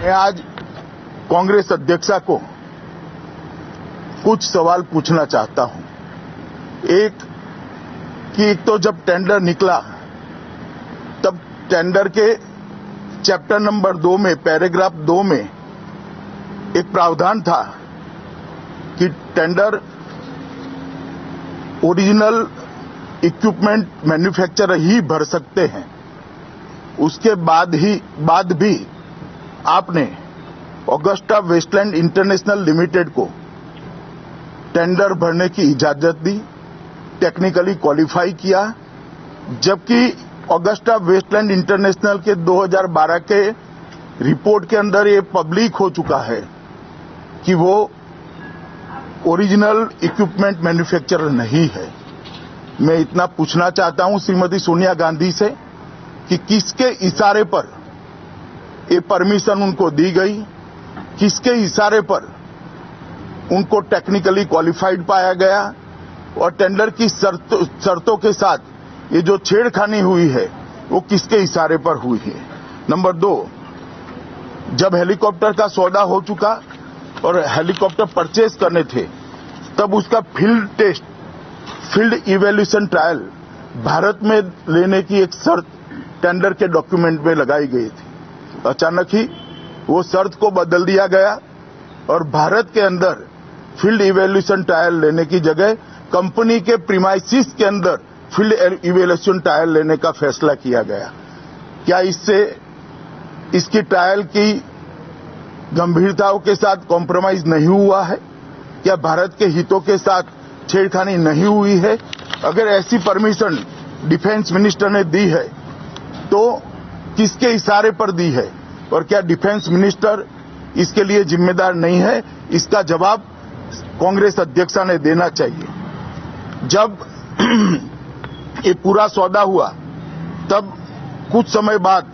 मैं आज कांग्रेस अध्यक्षा को कुछ सवाल पूछना चाहता हूं। एक तो जब टेंडर निकला तब टेंडर के चैप्टर नंबर 2 में पैराग्राफ 2 में एक प्रावधान था कि टेंडर ओरिजिनल इक्विपमेंट मैन्युफैक्चरर ही भर सकते हैं। उसके बाद भी आपने ऑगस्टा वेस्टलैंड इंटरनेशनल लिमिटेड को टेंडर भरने की इजाजत दी, टेक्निकली क्वालिफाई किया, जबकि ऑगस्टा वेस्टलैंड इंटरनेशनल के 2012 के रिपोर्ट के अंदर ये पब्लिक हो चुका है कि वो ओरिजिनल इक्विपमेंट मैन्युफैक्चरर नहीं है। मैं इतना पूछना चाहता हूं श्रीमती सोनिया गांधी से कि किसके इशारे पर ये परमिशन उनको दी गई, किसके इशारे पर उनको टेक्निकली क्वालिफाइड पाया गया और टेंडर की शर्तों के साथ ये जो छेड़खानी हुई है वो किसके इशारे पर हुई है। नंबर 2, जब हेलीकॉप्टर का सौदा हो चुका और हेलीकॉप्टर परचेज करने थे तब उसका फील्ड इवैल्यूएशन ट्रायल भारत में लेने की एक शर्त टेंडर के डॉक्यूमेंट में लगाई गई थी। अचानक ही वो शर्त को बदल दिया गया और भारत के अंदर फील्ड इवैल्यूएशन ट्रायल लेने की जगह कंपनी के प्रीमाइसिस के अंदर फील्ड इवैल्यूएशन ट्रायल लेने का फैसला किया गया। क्या इससे इसकी ट्रायल की गंभीरताओं के साथ कॉम्प्रोमाइज नहीं हुआ है? क्या भारत के हितों के साथ छेड़खानी नहीं हुई है? अगर ऐसी परमिशन डिफेंस मिनिस्टर ने दी है तो किसके इशारे पर दी है और क्या डिफेंस मिनिस्टर इसके लिए जिम्मेदार नहीं है? इसका जवाब कांग्रेस अध्यक्षा ने देना चाहिए। जब ये पूरा सौदा हुआ तब कुछ समय बाद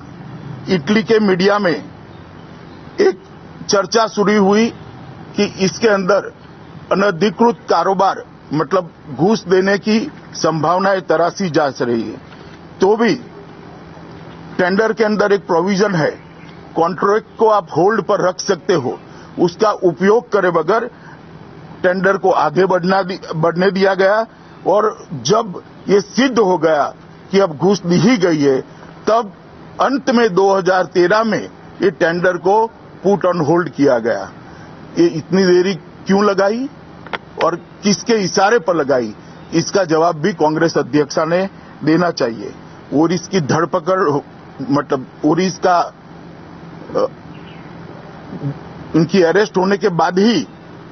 इटली के मीडिया में एक चर्चा शुरू हुई कि इसके अंदर अनधिकृत कारोबार मतलब घूस देने की संभावनाएं तराशी जा रही है। तो भी टेंडर के अंदर एक प्रोविजन है, कॉन्ट्रैक्ट को आप होल्ड पर रख सकते हो, उसका उपयोग करे बगैर टेंडर को आगे बढ़ने दिया गया और जब ये सिद्ध हो गया कि अब घूस दी ही गई है तब अंत में 2013 में ये टेंडर को पुट ऑन होल्ड किया गया। ये इतनी देरी क्यों लगाई और किसके इशारे पर लगाई, इसका जवाब भी कांग्रेस अध्यक्षा ने देना चाहिए। और इसकी धरपकड़ मतलब और इसका उनकी अरेस्ट होने के बाद ही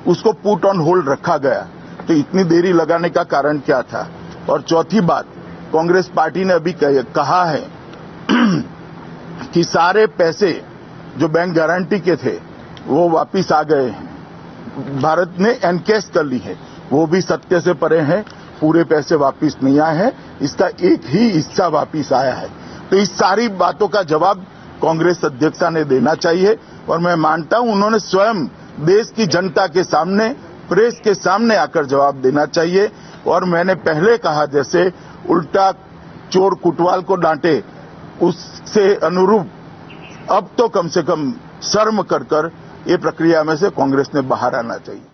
उसको पुट ऑन होल्ड रखा गया, तो इतनी देरी लगाने का कारण क्या था? और चौथी बात, कांग्रेस पार्टी ने अभी कहा है कि सारे पैसे जो बैंक गारंटी के थे वो वापिस आ गए हैं, भारत ने एनकैश कर ली है। वो भी सत्य से परे हैं, पूरे पैसे वापिस नहीं आए हैं, इसका एक ही हिस्सा वापिस आया है। तो इस सारी बातों का जवाब कांग्रेस अध्यक्षा ने देना चाहिए और मैं मानता हूं उन्होंने स्वयं देश की जनता के सामने, प्रेस के सामने आकर जवाब देना चाहिए। और मैंने पहले कहा जैसे उल्टा चोर कुटवाल को डांटे, उससे अनुरूप अब तो कम से कम शर्म कर ये प्रक्रिया में से कांग्रेस ने बाहर आना चाहिए।